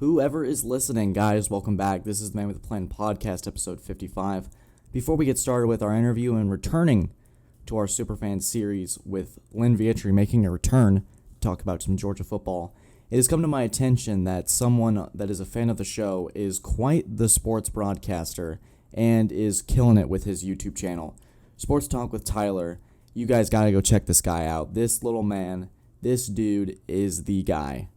Whoever is listening, guys, welcome back. This is the Man with a Plan podcast, episode 55. Before we get started with our interview and returning to our Superfan series with Lynne Vietri making a return to talk about some Georgia football, it has come to my attention that someone that is a fan of the show is quite the sports broadcaster and is killing it with his YouTube channel. Sports Talk with Tyler. You guys gotta go check this guy out. This little man, this dude is the guy.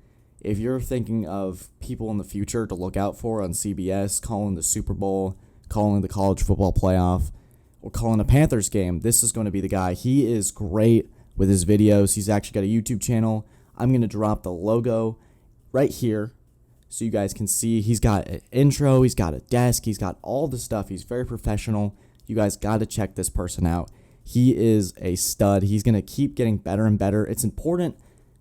If you're thinking of people in the future to look out for on CBS, calling the Super Bowl, calling the college football playoff, or calling a Panthers game, this is going to be the guy. He is great with his videos. He's actually got a YouTube channel. I'm going to drop the logo right here so you guys can see. He's got an intro. He's got a desk. He's got all the stuff. He's very professional. You guys got to check this person out. He is a stud. He's going to keep getting better and better. It's important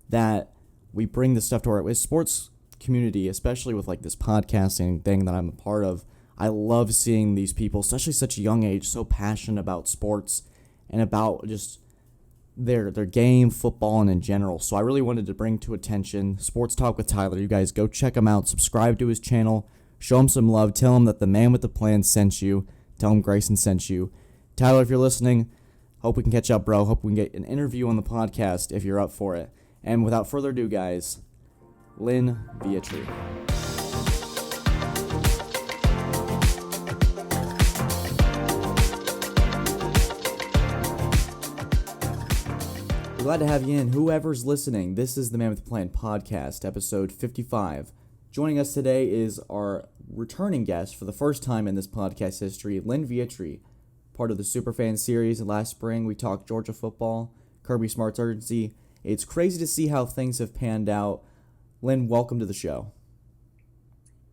that we bring this stuff to our sports community, especially with like this podcasting thing that I'm a part of. I love seeing these people, especially such a young age, so passionate about sports and about just their game, football, and in general. So I really wanted to bring to attention Sports Talk with Tyler. You guys go check him out, subscribe to his channel, show him some love, tell him that the man with the plan sent you, tell him Grayson sent you. Tyler, if you're listening, hope we can catch up, bro. Hope we can get an interview on the podcast if you're up for it. And without further ado, guys, Lynne Vietri. We're glad to have you in. Whoever's listening, this is the Man with the Plan podcast, episode 55. Joining us today is our returning guest for the first time in this podcast history, Lynne Vietri, part of the Superfan series. Last spring, we talked Georgia football, Kirby Smart's urgency. It's crazy to see how things have panned out. Lynne, welcome to the show.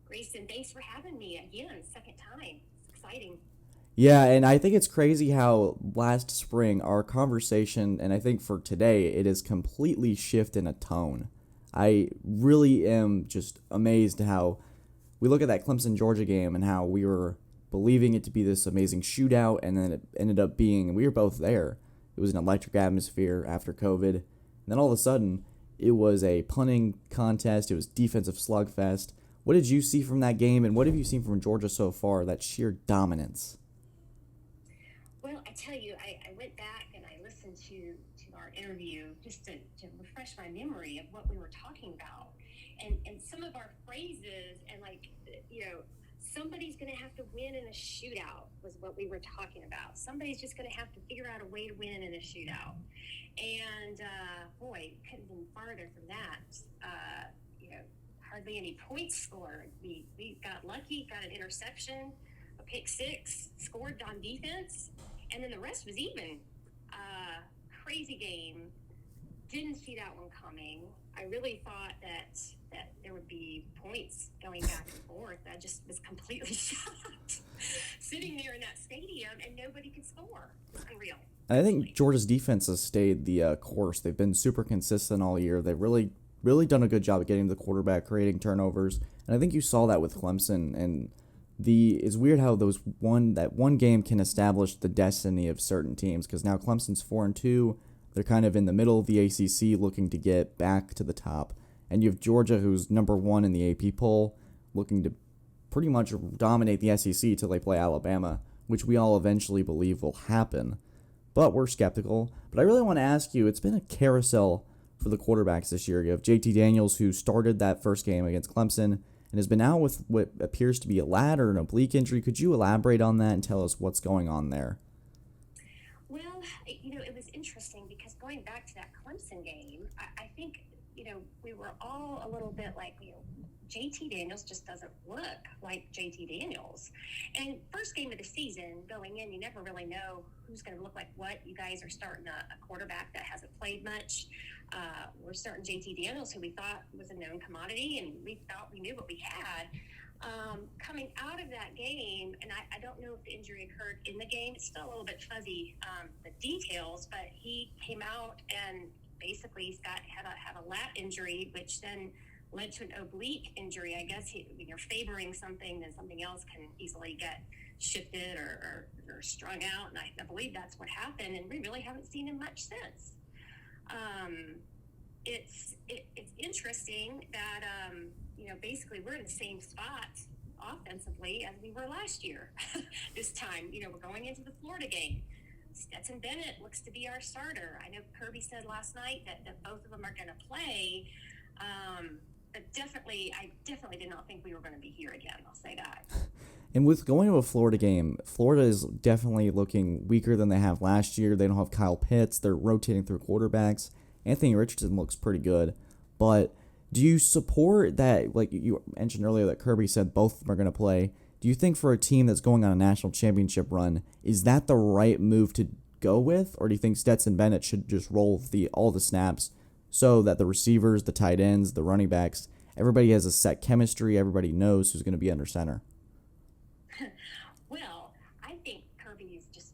Grayson, thanks for having me again, second time. It's exciting. Yeah, and I think it's crazy how last spring our conversation, and I think for today, it has completely shifted in a tone. I really am just amazed how we look at that Clemson-Georgia game and how we were believing it to be this amazing shootout, and then it ended up being, we were both there. It was an electric atmosphere after COVID. And then all of a sudden, it was a punting contest. It was defensive slugfest. What did you see from that game, and what have you seen from Georgia so far, that sheer dominance? Well, I tell you, I went back and I listened to our interview just to refresh my memory of what we were talking about. And some of our phrases and somebody's going to have to win in a shootout was what we were talking about. Somebody's just going to have to figure out a way to win in a shootout. And, boy, couldn't have been farther from that. Hardly any points scored. We got lucky, got an interception, a pick six, scored on defense, and then the rest was even. Crazy game. Didn't see that one coming. I really thought that there would be points going back and forth. I just was completely shocked. Sitting there in that stadium and nobody could score. It was unreal. I think Georgia's defense has stayed the course. They've been super consistent all year. They've really done a good job of getting the quarterback, creating turnovers. And I think you saw that with Clemson. And it's weird how that one game can establish the destiny of certain teams, because now Clemson's 4-2. They're kind of in the middle of the ACC looking to get back to the top. And you have Georgia, who's number one in the AP poll, looking to pretty much dominate the SEC till they play Alabama, which we all eventually believe will happen. But we're skeptical. But I really want to ask you, it's been a carousel for the quarterbacks this year. You have JT Daniels, who started that first game against Clemson and has been out with what appears to be a lat or an oblique injury. Could you elaborate on that and tell us what's going on there? Well, it was interesting because going back to that Clemson game, I think, we were all a little bit like, JT Daniels just doesn't look like JT Daniels. And first game of the season, going in, you never really know who's going to look like what. You guys are starting a quarterback that hasn't played much. We're starting JT Daniels, who we thought was a known commodity, and we thought we knew what we had. Coming out of that game, and I don't know if the injury occurred in the game. It's still a little bit fuzzy, the details, but he came out and basically had a lat injury, which then led to an oblique injury. I guess when you're favoring something, then something else can easily get shifted or strung out, and I believe that's what happened, and we really haven't seen him much since. It's interesting that basically we're in the same spot offensively as we were last year. This time, we're going into the Florida game. Stetson Bennett looks to be our starter. I know Kirby said last night that both of them are going to play. But I definitely did not think we were going to be here again. I'll say that. And with going to a Florida game, Florida is definitely looking weaker than they have last year. They don't have Kyle Pitts. They're rotating through quarterbacks. Anthony Richardson looks pretty good. But do you support that, like you mentioned earlier that Kirby said both of them are going to play? Do you think for a team that's going on a national championship run, is that the right move to go with? Or do you think Stetson Bennett should just roll all the snaps so that the receivers, the tight ends, the running backs, everybody has a set chemistry, everybody knows who's going to be under center? Well, I think Kirby is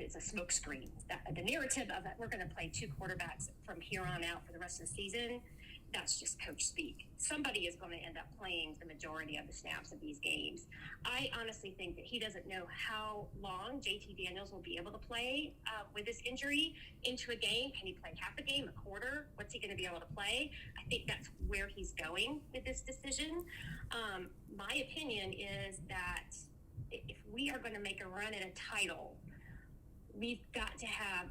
it's a smokescreen. The narrative of that we're going to play two quarterbacks from here on out for the rest of the season, that's just coach speak. Somebody is going to end up playing the majority of the snaps of these games. I honestly think that he doesn't know how long JT Daniels will be able to play with this injury into a game. Can he play half a game, a quarter? What's he going to be able to play? I think that's where he's going with this decision. My opinion is that if we are going to make a run at a title, we've got to have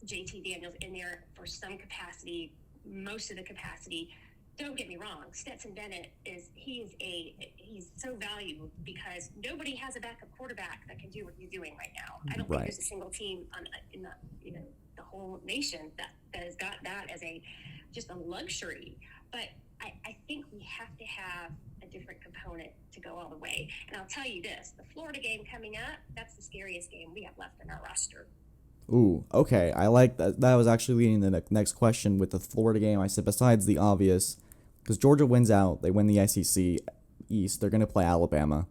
JT Daniels in there for some capacity, most of the capacity. Don't get me wrong, Stetson Bennett he's so valuable because nobody has a backup quarterback that can do what he's doing right now. I don't think there's a single team in the whole nation that has got that as just a luxury. But I think we have to have a different component to go all the way. And I'll tell you this, the Florida game coming up, that's the scariest game we have left in our roster. Ooh, okay. I like that. That was actually leading the next question with the Florida game. I said besides the obvious, because Georgia wins out, they win the SEC East, they're going to play Alabama.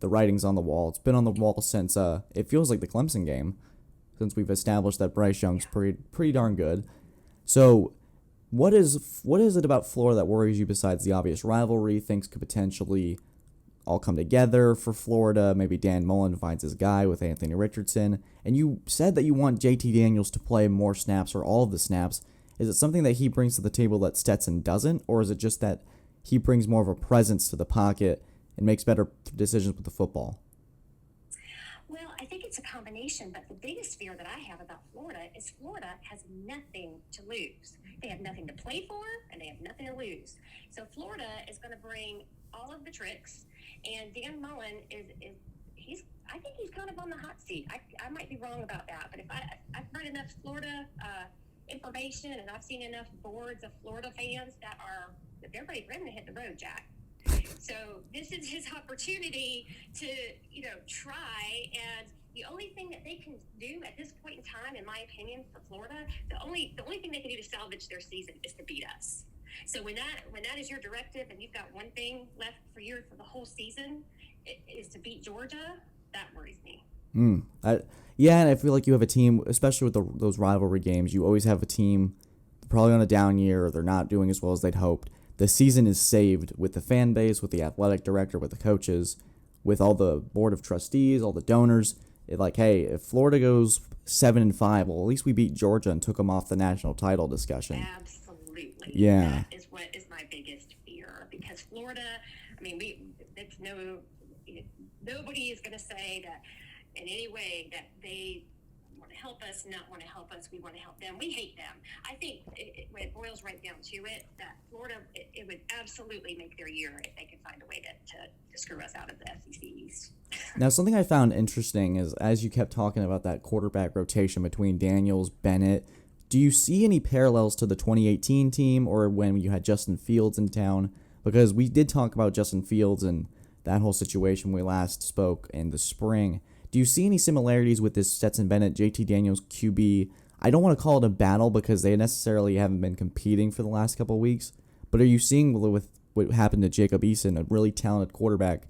The writing's on the wall. It's been on the wall since, it feels like the Clemson game, since we've established that Bryce Young's pretty darn good. So what is it about Florida that worries you besides the obvious rivalry, things could potentially all come together for Florida? Maybe Dan Mullen finds his guy with Anthony Richardson. And you said that you want JT Daniels to play more snaps or all of the snaps. Is it something that he brings to the table that Stetson doesn't? Or is it just that he brings more of a presence to the pocket and makes better decisions with the football? Well, I think it's a combination, but the biggest fear that I have about Florida is Florida has nothing to lose. They have nothing to play for, and they have nothing to lose. So Florida is going to bring all of the tricks, and Dan Mullen I think he's kind of on the hot seat. I might be wrong about that, but if I've heard enough Florida information, and I've seen enough boards of Florida fans that they're ready to hit the road, Jack. So this is his opportunity to, try. And the only thing that they can do at this point in time, in my opinion, for Florida, the only thing they can do to salvage their season is to beat us. So when that is your directive, and you've got one thing left for the whole season, it is to beat Georgia. That worries me. Yeah, and I feel like you have a team, especially with those rivalry games, you always have a team probably on a down year, or they're not doing as well as they'd hoped. The season is saved with the fan base, with the athletic director, with the coaches, with all the board of trustees, all the donors. Hey, if Florida goes 7-5, well, at least we beat Georgia and took them off the national title discussion. Absolutely. Yeah. That is what is my biggest fear, because Florida, nobody is going to say that in any way that they want to help us, not want to help us. We want to help them. We hate them. I think when it boils right down to it, that Florida, it would absolutely make their year if they could find a way to screw us out of the SEC East. Now, something I found interesting is, as you kept talking about that quarterback rotation between Daniels, Bennett, do you see any parallels to the 2018 team or when you had Justin Fields in town? Because we did talk about Justin Fields and that whole situation when we last spoke in the spring. Do you see any similarities with this Stetson Bennett, JT Daniels QB? I don't want to call it a battle because they necessarily haven't been competing for the last couple of weeks, but are you seeing with what happened to Jacob Eason, a really talented quarterback,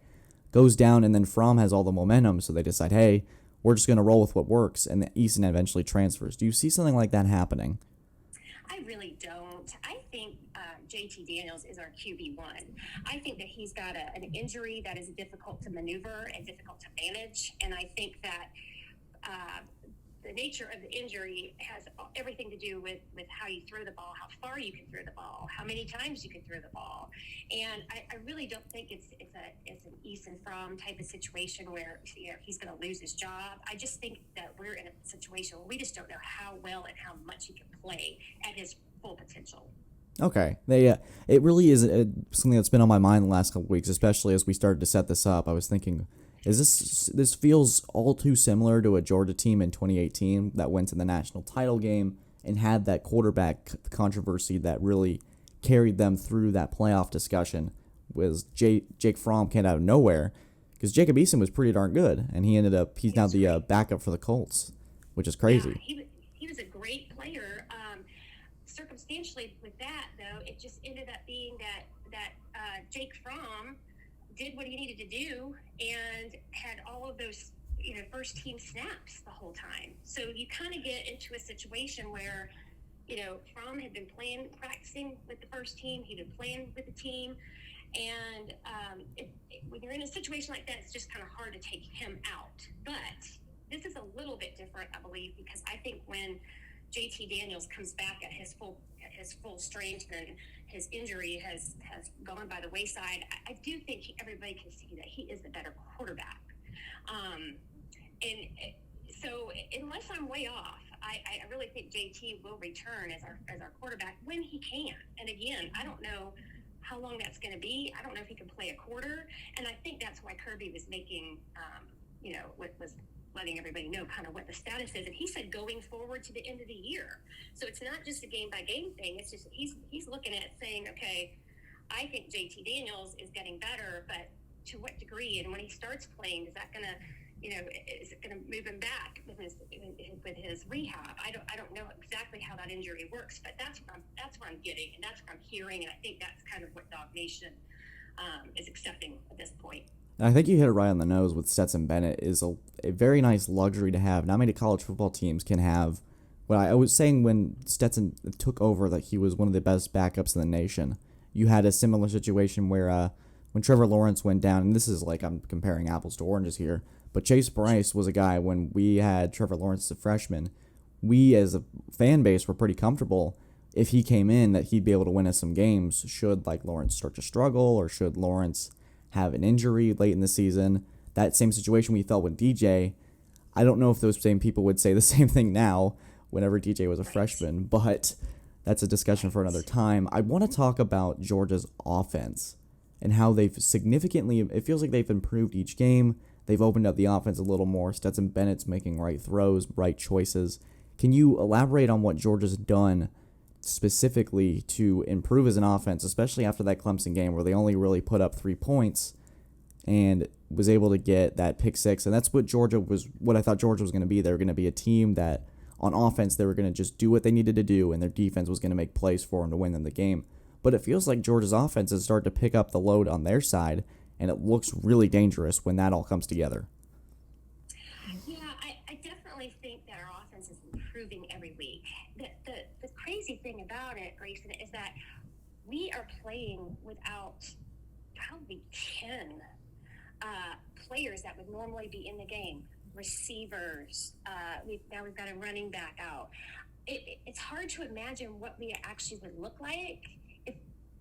goes down and then Fromm has all the momentum, so they decide, hey, we're just going to roll with what works, and Eason eventually transfers. Do you see something like that happening? I really don't. I think JT Daniels is our QB1. I think that he's got an injury that is difficult to maneuver and difficult to manage, and I think that the nature of the injury has everything to do with how you throw the ball, how far you can throw the ball, how many times you can throw the ball. And I really don't think it's an Ethan Fromm type of situation where he's going to lose his job. I just think that we're in a situation where we just don't know how well and how much he can play at his full potential. Okay. It really is something that's been on my mind the last couple weeks, especially as we started to set this up. I was thinking, this feels all too similar to a Georgia team in 2018 that went to the national title game and had that quarterback controversy that really carried them through that playoff discussion. Was Jake Fromm came out of nowhere because Jacob Eason was pretty darn good, and he's now the backup for the Colts, which is crazy. Yeah, he was a great player. Circumstantially, with that though, it just ended up being that Jake Fromm did what he needed to do and had all of those first team snaps the whole time. So you kind of get into a situation where Fromm had been practicing with the first team. He'd been playing with the team. And when you're in a situation like that, it's just kind of hard to take him out. But this is a little bit different, I believe, because I think when JT Daniels comes back at his full strength and his injury has gone by the wayside, I do think everybody can see that he is the better quarterback. And so unless I'm way off, I really think JT will return as our quarterback when he can. And again, I don't know how long that's going to be. I don't know if he can play a quarter. And I think that's why Kirby was making, was letting everybody know kind of what the status is. And he said going forward to the end of the year. So it's not just a game-by-game thing. It's just he's looking at it saying, okay, I think JT Daniels is getting better, but to what degree? And when he starts playing, is that going to is it going to move him back with his rehab? I don't know exactly how that injury works, but that's what I'm getting, and that's what I'm hearing, and I think that's kind of what Dog Nation is accepting at this point. I think you hit it right on the nose with Stetson Bennett. Is a very nice luxury to have. Not many college football teams can have. What I was saying when Stetson took over, that he was one of the best backups in the nation. You had a similar situation where when Trevor Lawrence went down, and this is like I'm comparing apples to oranges here, but Chase Bryce was a guy when we had Trevor Lawrence as a freshman, we as a fan base were pretty comfortable if he came in that he'd be able to win us some games should like Lawrence start to struggle or should Lawrence have an injury late in the season. That same situation we felt with DJ. I don't know if those same people would say the same thing now whenever DJ was a freshman, but that's a discussion for another time. I want to talk about Georgia's offense and how they've significantly, it feels like they've improved each game. They've opened up the offense a little more. Stetson Bennett's making right throws, right choices. Can you elaborate on what Georgia's done specifically to improve as an offense, especially after that Clemson game where they only really put up 3 points and was able to get that pick six? And that's what I thought Georgia was going to be. They were going to be a team that on offense they were going to just do what they needed to do, and their defense was going to make plays for them to win them the game. But it feels like Georgia's offense has started to pick up the load on their side, and it looks really dangerous when that all comes together. Yeah, I definitely think that our offense is improving every week. The crazy thing about it, Grayson, is that we are playing without probably 10 players that would normally be in the game. Receivers. We've got a running back out. It's hard to imagine what we actually would look like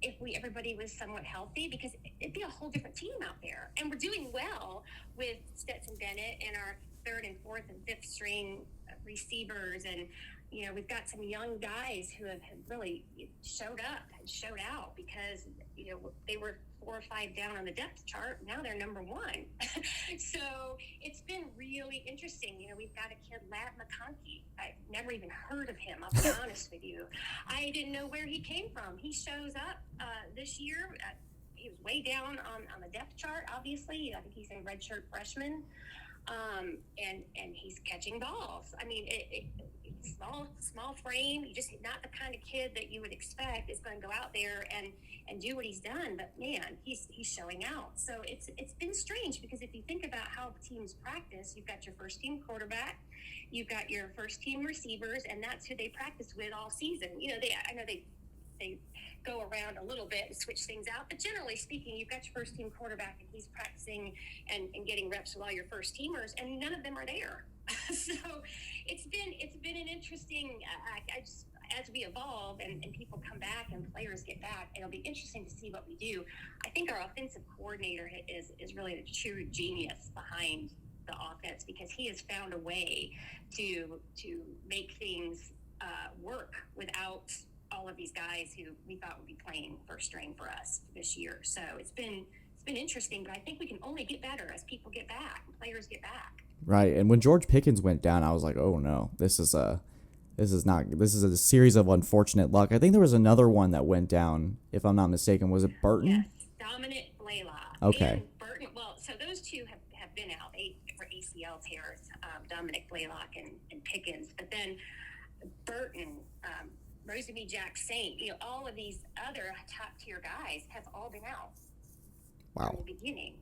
if everybody was somewhat healthy, because it'd be a whole different team out there. And we're doing well with Stetson Bennett and our third and fourth and fifth string receivers. And, we've got some young guys who have really showed up and showed out because, they were 4 or 5 down on the depth chart. Now they're number 1. So it's been really interesting. We've got a kid, Lat McConkey. I've never even heard of him, I'll be honest with you. I didn't know where he came from. He shows up this year. He was way down on the depth chart, obviously. I think he's a redshirt freshman. And he's catching balls. I mean, small frame. You just not the kind of kid that you would expect is going to go out there and do what he's done. But man, he's showing out. So it's been strange, because if you think about how teams practice, you've got your first team quarterback, you've got your first team receivers, and that's who they practice with all season. I know they they go around a little bit and switch things out. But generally speaking, you've got your first team quarterback and he's practicing and getting reps with all your first teamers, and none of them are there. So it's been an interesting. I just, as we evolve and people come back and players get back, it'll be interesting to see what we do. I think our offensive coordinator is really the true genius behind the offense, because he has found a way to make things work without all of these guys who we thought would be playing first string for us this year. So it's been interesting, but I think we can only get better as people get back and players get back. Right, and when George Pickens went down, I was like, oh no, this is a series of unfortunate luck. I think there was another one that went down, if I'm not mistaken. Was it Burton? Yes, Dominic Blaylock. Okay. And Burton. Well, so those two have been out. They were ACL tears, Dominic Blaylock and Pickens. But then Burton, Rosamie Jack Saint, all of these other top tier guys have all been out. Wow. From the beginning.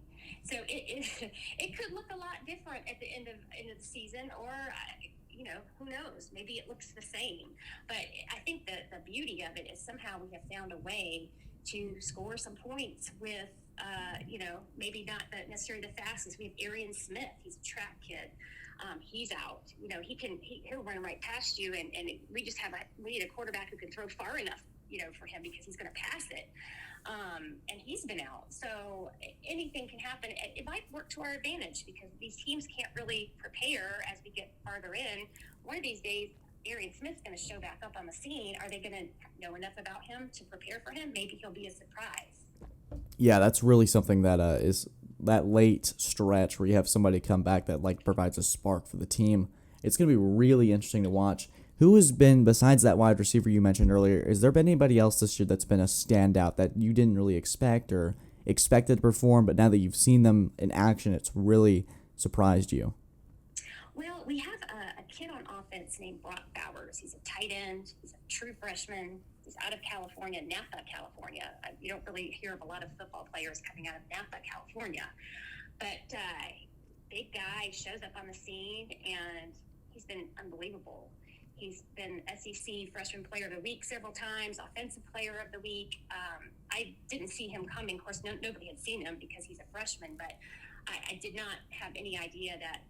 So it could look a lot different at the end of the season, or who knows? Maybe it looks the same. But I think the beauty of it is somehow we have found a way to score some points with, maybe not necessarily the fastest. We have Arian Smith. He's a track kid. He's out. He'll run right past you, and we need a quarterback who can throw far enough, for him, because he's going to pass it. And he's been out. So anything can happen. It might work to our advantage, because these teams can't really prepare as we get farther in. One of these days, Arian Smith's going to show back up on the scene. Are they going to know enough about him to prepare for him? Maybe he'll be a surprise. Yeah, that's really something that is that late stretch where you have somebody come back that provides a spark for the team. It's going to be really interesting to watch. Who has been, besides that wide receiver you mentioned earlier, has there been anybody else this year that's been a standout that you didn't really expect or expected to perform, but now that you've seen them in action, it's really surprised you? Well, we have a kid on offense named Brock Bowers. He's a tight end. He's a true freshman. He's out of California, Napa, California. You don't really hear of a lot of football players coming out of Napa, California. But big guy shows up on the scene, and he's been unbelievable. He's been SEC Freshman Player of the Week several times, Offensive Player of the Week. I didn't see him coming. Of course, nobody had seen him because he's a freshman, but I did not have any idea that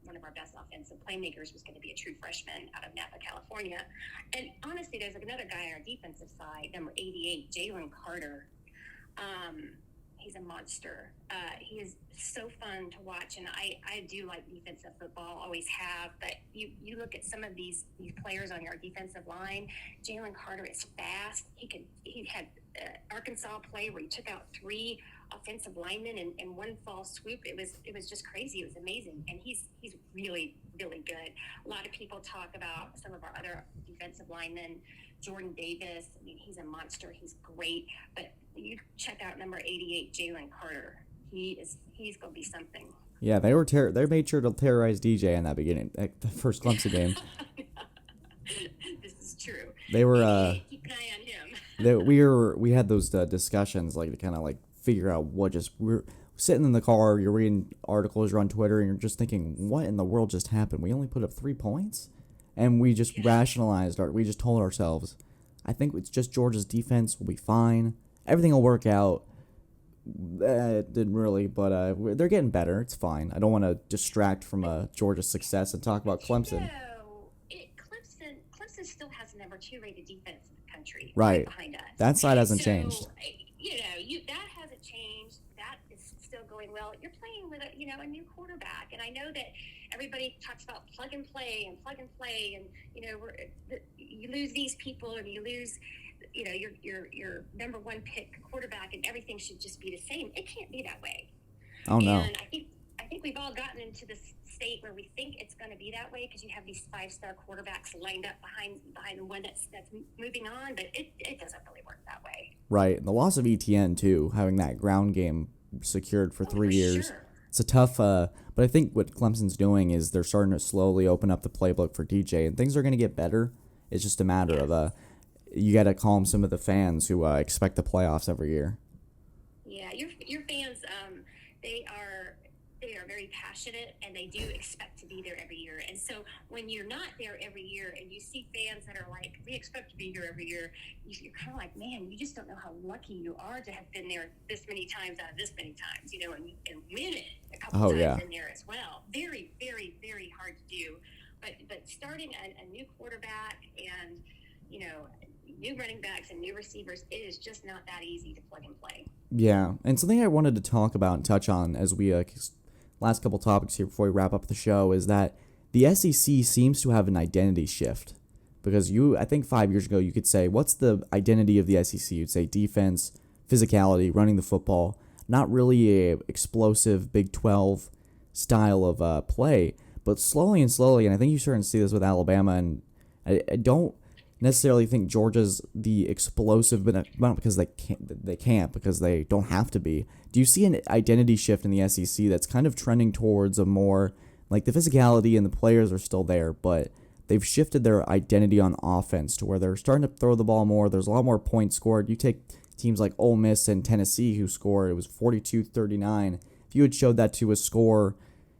one of our best offensive playmakers was going to be a true freshman out of Napa, California. And honestly, there's another guy on our defensive side, number 88, Jalen Carter. He's a monster. He is so fun to watch, and I do like defensive football, always have. But you look at some of these players on your defensive line. Jalen Carter is fast. He had Arkansas play where he took out 3 offensive linemen in one fall swoop. It was just crazy. It was amazing, and he's really, really good. A lot of people talk about some of our other defensive linemen. Jordan Davis, I mean, he's a monster. He's great. But you check out number 88, Jalen Carter. He's going to be something. Yeah, they made sure to terrorize DJ in that beginning, the first Clemson game. This is true. They were keep an eye on him. We had those discussions to kind of figure out we're sitting in the car, you're reading articles, you're on Twitter, and you're just thinking, what in the world just happened? We only put up 3 points? And we just rationalized, we just told ourselves, I think it's just Georgia's defense will be fine. Everything will work out. It didn't really, but they're getting better. It's fine. I don't want to distract from Georgia's success and talk about Clemson. Clemson still has the number 2 rated defense in the country. Right Behind us. That side hasn't changed. That hasn't changed. That is still going well. You're playing with a new quarterback, and I know that everybody talks about plug and play, and you lose these people, and you lose, your number 1 pick quarterback, and everything should just be the same. It can't be that way. Oh no. And I think we've all gotten into this state where we think it's going to be that way because you have these 5-star quarterbacks lined up behind the one that's moving on, but it doesn't really work that way. Right. And the loss of ETN too, having that ground game secured for 3 years. Sure. It's a tough, but I think what Clemson's doing is they're starting to slowly open up the playbook for DJ, and things are going to get better. It's just a matter of you got to calm some of the fans who expect the playoffs every year. Yeah, your fans, they are they are very passionate, and they do expect to be there every year. And so when you're not there every year and you see fans that are like, we expect to be here every year, you're kind of like, man, you just don't know how lucky you are to have been there this many times out of this many times, and win it a couple Oh, times yeah. in there as well. Very, very, very hard to do. But starting a new quarterback and, new running backs and new receivers, it is just not that easy to plug and play. Yeah, and something I wanted to talk about and touch on as we last couple topics here before we wrap up the show is that the SEC seems to have an identity shift. Because I think 5 years ago, you could say, what's the identity of the SEC? You'd say defense, physicality, running the football, not really a explosive Big 12 style of play. But slowly, and I think you're starting to see this with Alabama, and I don't necessarily think Georgia's the explosive, but not because they can't, because they don't have to be. Do you see an identity shift in the SEC that's kind of trending towards a more, like the physicality and the players are still there, but they've shifted their identity on offense to where they're starting to throw the ball more. There's a lot more points scored. You take teams like Ole Miss and Tennessee who scored, it was 42-39. If you had showed that to a score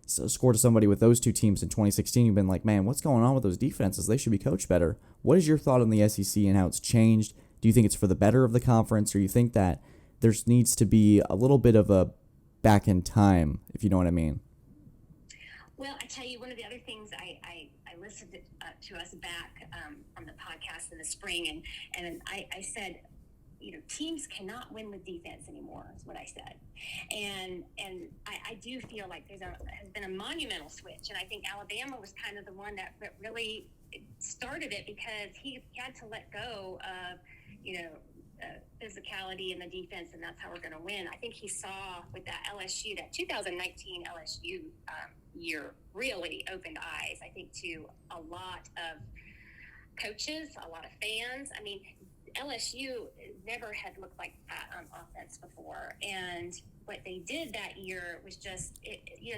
to somebody with those two teams in 2016, you've been like, man, what's going on with those defenses? They should be coached better. What is your thought on the SEC and how it's changed? Do you think it's for the better of the conference, or you think that there needs to be a little bit of a back in time, if you know what I mean? Well, I tell you, one of the other things I listened to us back from the podcast in the spring, and I said, teams cannot win with defense anymore, is what I said. And I do feel like has been a monumental switch. And I think Alabama was kind of the one that really started it, because he had to let go of, physicality in the defense, and that's how we're going to win. I think he saw with that 2019 LSU year really opened eyes, I think, to a lot of coaches, a lot of fans. I mean, LSU never had looked like that on offense before, and what they did that year was just,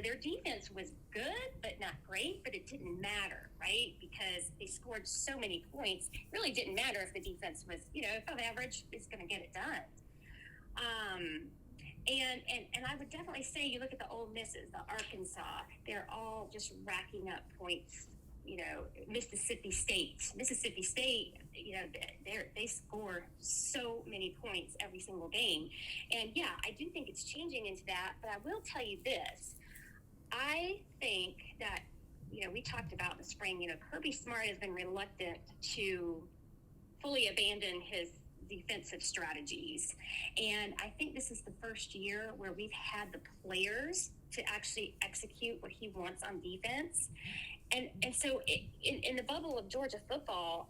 their defense was good, but not great, but it didn't matter, right? Because they scored so many points. It really didn't matter if the defense was, above average, it's going to get it done. And I would definitely say, you look at the Ole Misses, the Arkansas, they're all just racking up points. Mississippi State, they score so many points every single game. And yeah, I do think it's changing into that, but I will tell you this. I think that, we talked about in the spring, Kirby Smart has been reluctant to fully abandon his defensive strategies. And I think this is the first year where we've had the players to actually execute what he wants on defense. And so in the bubble of Georgia football,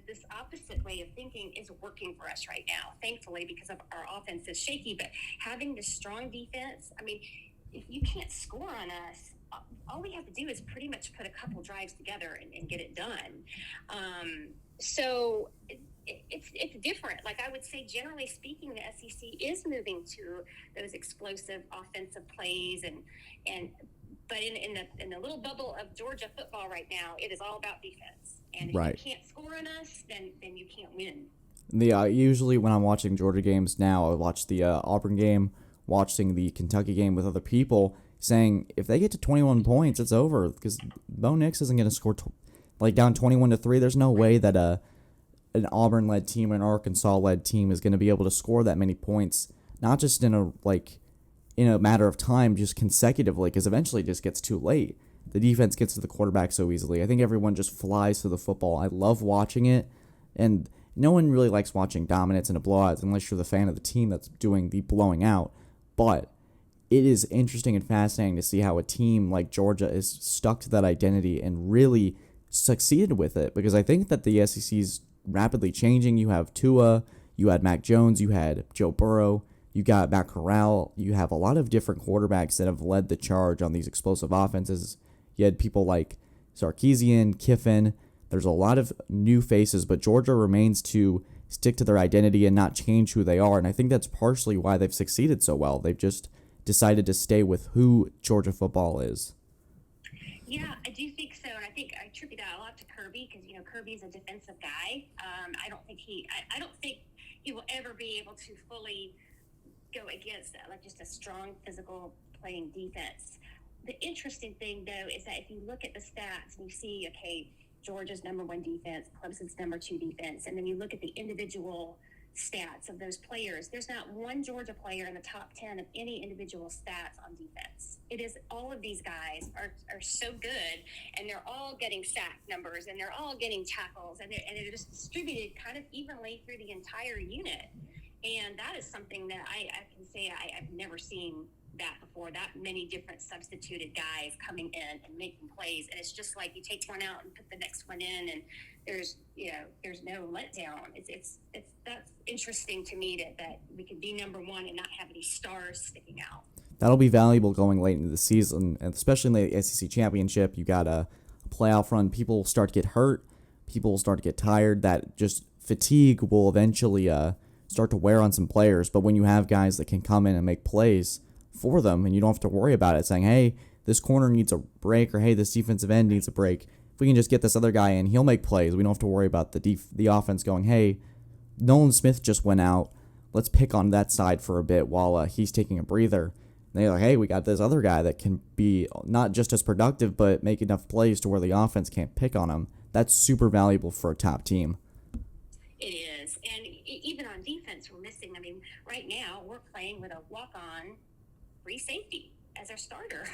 this opposite way of thinking is working for us right now, thankfully, because of our offense is shaky. But having this strong defense, I mean, if you can't score on us, all we have to do is pretty much put a couple drives together and get it done. So it's different. Like, I would say, generally speaking, the SEC is moving to those explosive offensive plays but in the little bubble of Georgia football right now, it is all about defense. And if you can't score on us, then you can't win. Usually when I'm watching Georgia games now, I watch the Auburn game, watching the Kentucky game with other people, saying if they get to 21 points, it's over, because Bo Nix isn't going to score down 21-3. There's no way that an Auburn-led team or an Arkansas-led team is going to be able to score that many points, not just in a matter of time, just consecutively, because eventually it just gets too late. The defense gets to the quarterback so easily. I think everyone just flies to the football. I love watching it, and no one really likes watching dominance in a blowout unless you're the fan of the team that's doing the blowing out. But it is interesting and fascinating to see how a team like Georgia is stuck to that identity and really succeeded with it, because I think that the SEC is rapidly changing. You have Tua, you had Mac Jones, you had Joe Burrow, you got Matt Corral. You have a lot of different quarterbacks that have led the charge on these explosive offenses. You had people like Sarkisian, Kiffin. There's a lot of new faces, but Georgia remains to stick to their identity and not change who they are. And I think that's partially why they've succeeded so well. They've just decided to stay with who Georgia football is. Yeah, I do think so, and I think I attribute that a lot to Kirby, because Kirby's a defensive guy. I don't think he will ever be able to fully go against like just a strong physical playing defense. The interesting thing, though, is that if you look at the stats and you see, okay, Georgia's number one defense, Clemson's number two defense, and then you look at the individual stats of those players, there's not one Georgia player in the top 10 of any individual stats on defense. It is all of these guys are so good, and they're all getting sack numbers, and they're all getting tackles, and they're just distributed kind of evenly through the entire unit. And that is something that I can say I've never seen that before, that many different substituted guys coming in and making plays. And it's just like you take one out and put the next one in, and there's no letdown. It's that's interesting to me that we could be number one and not have any stars sticking out. That'll be valuable going late into the season, and especially in the SEC championship. You got a playoff run. People will start to get hurt. People will start to get tired. That just fatigue will eventually start to wear on some players. But when you have guys that can come in and make plays for them, and you don't have to worry about it, saying, hey, this corner needs a break, or hey, this defensive end needs a break. If we can just get this other guy in, he'll make plays. We don't have to worry about the offense going, hey, Nolan Smith just went out. Let's pick on that side for a bit while he's taking a breather. And they're like, hey, we got this other guy that can be not just as productive, but make enough plays to where the offense can't pick on him. That's super valuable for a top team. It is. And even on defense, we're missing. I mean, right now, we're playing with a walk-on free safety as our starter.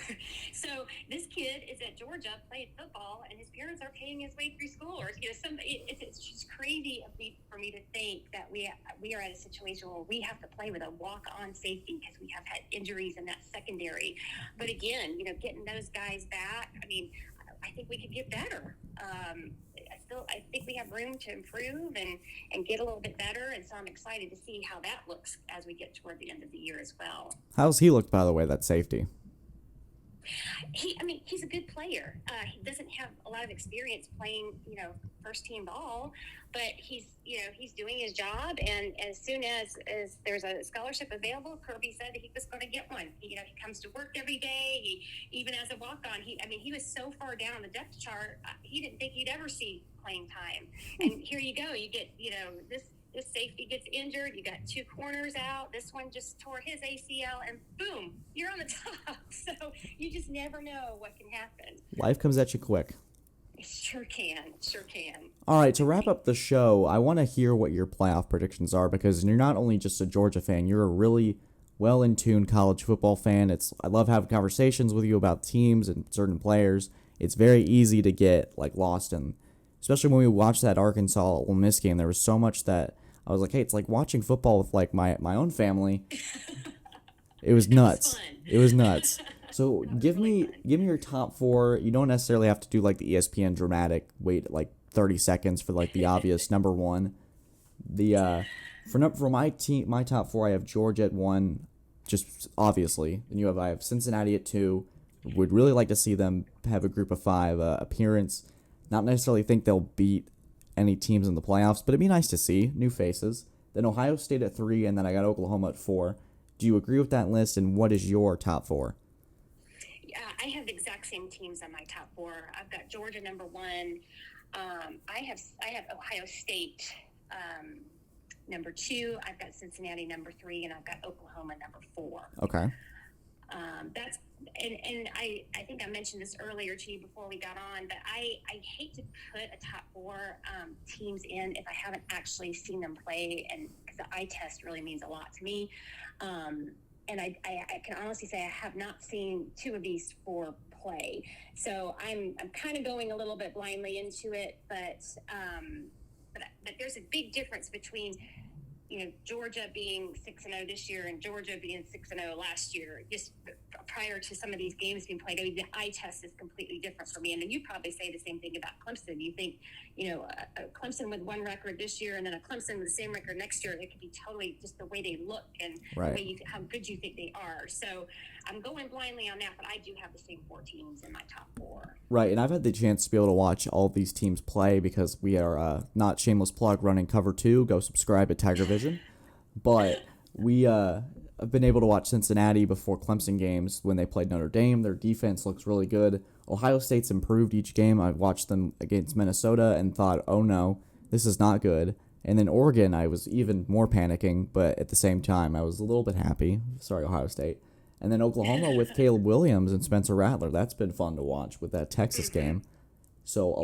So this kid is at Georgia playing football, and his parents are paying his way through school. Or it's just crazy for me to think that we are at a situation where we have to play with a walk-on safety because we have had injuries in that secondary. But again, getting those guys back, I mean, I think we could get better. I think we have room to improve and get a little bit better, and so I'm excited to see how that looks as we get toward the end of the year as well. How's he look, by the way, that safety? He's a good player. He doesn't have a lot of experience playing, first team ball, but he's doing his job. And as soon as there's a scholarship available, Kirby said that he was going to get one. He comes to work every day. He, even as a walk-on, he was so far down the depth chart, he didn't think he'd ever see playing time. And here you go. You get, this safety gets injured. You got two corners out. This one just tore his ACL, and boom, you're on the top. So you just never know what can happen. Life comes at you quick. Sure can. All right, to wrap up the show, I want to hear what your playoff predictions are, because you're not only just a Georgia fan, you're a really well-in-tune college football fan. I love having conversations with you about teams and certain players. It's very easy to get lost in, especially when we watched that Arkansas Ole Miss game. There was so much that I was like, hey, it's like watching football with my own family. It was nuts. It was nuts. So give me your top four. You don't necessarily have to do the ESPN dramatic wait 30 seconds for the obvious number one. For my team, my top four, I have Georgia at 1, just obviously. And I have Cincinnati at 2. Would really like to see them have a group of 5 appearance. Not necessarily think they'll beat any teams in the playoffs, but it'd be nice to see new faces. Then Ohio State at 3, and then I got Oklahoma at 4. Do you agree with that list, and what is your top 4? Yeah, I have the exact same teams on my top 4. I've got Georgia number 1. I have Ohio State number 2. I've got Cincinnati number 3, and I've got Oklahoma number 4. Okay. That's and I think I mentioned this earlier to you before we got on, but I hate to put a top 4 teams in if I haven't actually seen them play, and because the eye test really means a lot to me. And I can honestly say I have not seen 2 of these 4 play, so I'm kind of going a little bit blindly into it, but there's a big difference between Georgia being 6-0 this year and Georgia being 6-0 last year. Just prior to some of these games being played, the eye test is completely different for me. And then you probably say the same thing about Clemson. You think, a Clemson with 1 record this year and then a Clemson with the same record next year, it could be totally just the way they look and right. The way how good you think they are. So I'm going blindly on that, but I do have the same 4 teams in my top 4. Right, and I've had the chance to be able to watch all of these teams play because we are not shameless plug running Cover 2. Go subscribe at Tiger Vision. But we have been able to watch Cincinnati before Clemson games when they played Notre Dame. Their defense looks really good. Ohio State's improved each game. I've watched them against Minnesota and thought, oh no, this is not good. And then Oregon, I was even more panicking, but at the same time, I was a little bit happy. Sorry, Ohio State. And then Oklahoma with Caleb Williams and Spencer Rattler. That's been fun to watch with that Texas game. So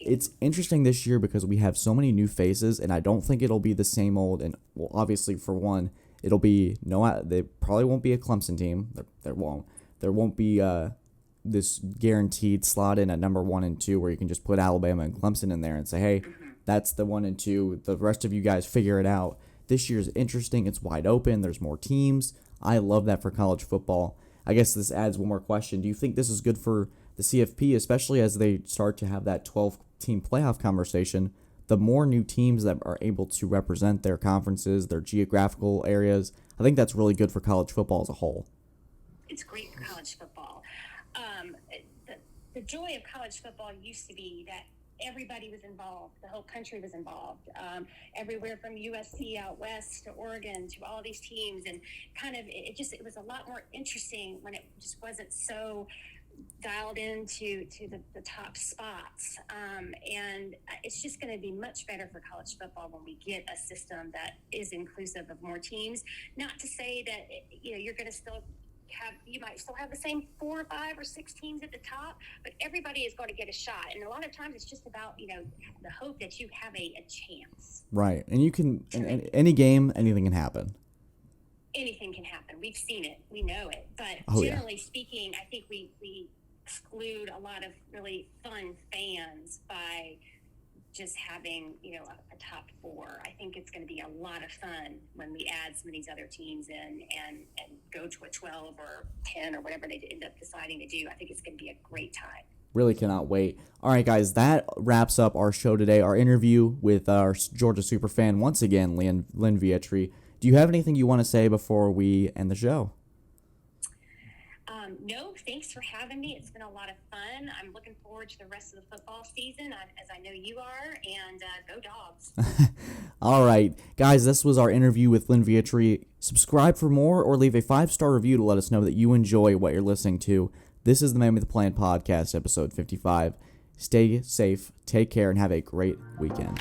it's interesting this year because we have so many new faces, and I don't think it'll be the same old. And well, obviously for one, they probably won't be a Clemson team. There won't be this guaranteed slot in at number 1 and 2 where you can just put Alabama and Clemson in there and say, hey, that's the 1 and 2. The rest of you guys figure it out. This year's interesting. It's wide open. There's more teams. I love that for college football. I guess this adds one more question. Do you think this is good for the CFP, especially as they start to have that 12-team playoff conversation? The more new teams that are able to represent their conferences, their geographical areas, I think that's really good for college football as a whole. It's great for college football. The joy of college football used to be that everybody was involved. The whole country was involved. Everywhere from USC out west to Oregon to all these teams, and it was a lot more interesting when it just wasn't so dialed into the top spots. And it's just going to be much better for college football when we get a system that is inclusive of more teams. Not to say that you're going to you might still have the same 4 or 5 or 6 teams at the top, but everybody is going to get a shot. And a lot of times it's just about, the hope that you have a chance. Right. And you can, in any game, anything can happen. Anything can happen. We've seen it. We know it. But generally speaking, I think we exclude a lot of really fun fans by just having, a top 4. I think it's going to be a lot of fun when we add some of these other teams in and go to a 12 or 10 or whatever they end up deciding to do. I think it's going to be a great time. Really cannot wait. All right, guys, that wraps up our show today, our interview with our Georgia Superfan, once again, Lynne Vietri. Do you have anything you want to say before we end the show? No, thanks for having me. It's been a lot of fun. I'm looking forward to the rest of the football season, as I know you are, and go Dogs. All right, guys, this was our interview with Lynne Vietri. Subscribe for more or leave a 5-star review to let us know that you enjoy what you're listening to. This is the Man with the Plan podcast, episode 55. Stay safe, take care, and have a great weekend.